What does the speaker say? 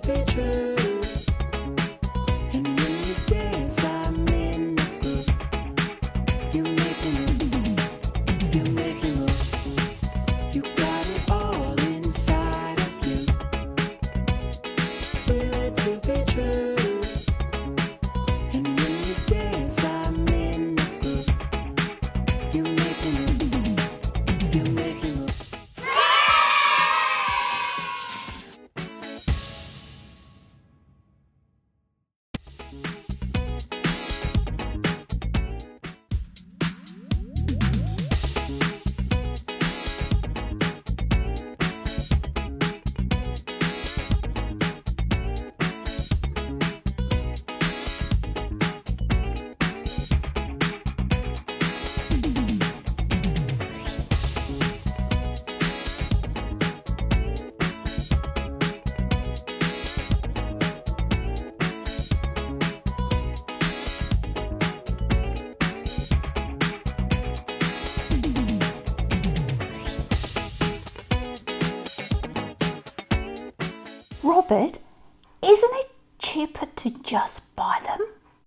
be true. And when you dance, I'm in the groove. You make me move, you make me move. You got it all inside of you. Feel it to be true. And when you dance, I'm in the groove. You make me move, you make me move. Robert, isn't it cheaper to just buy them?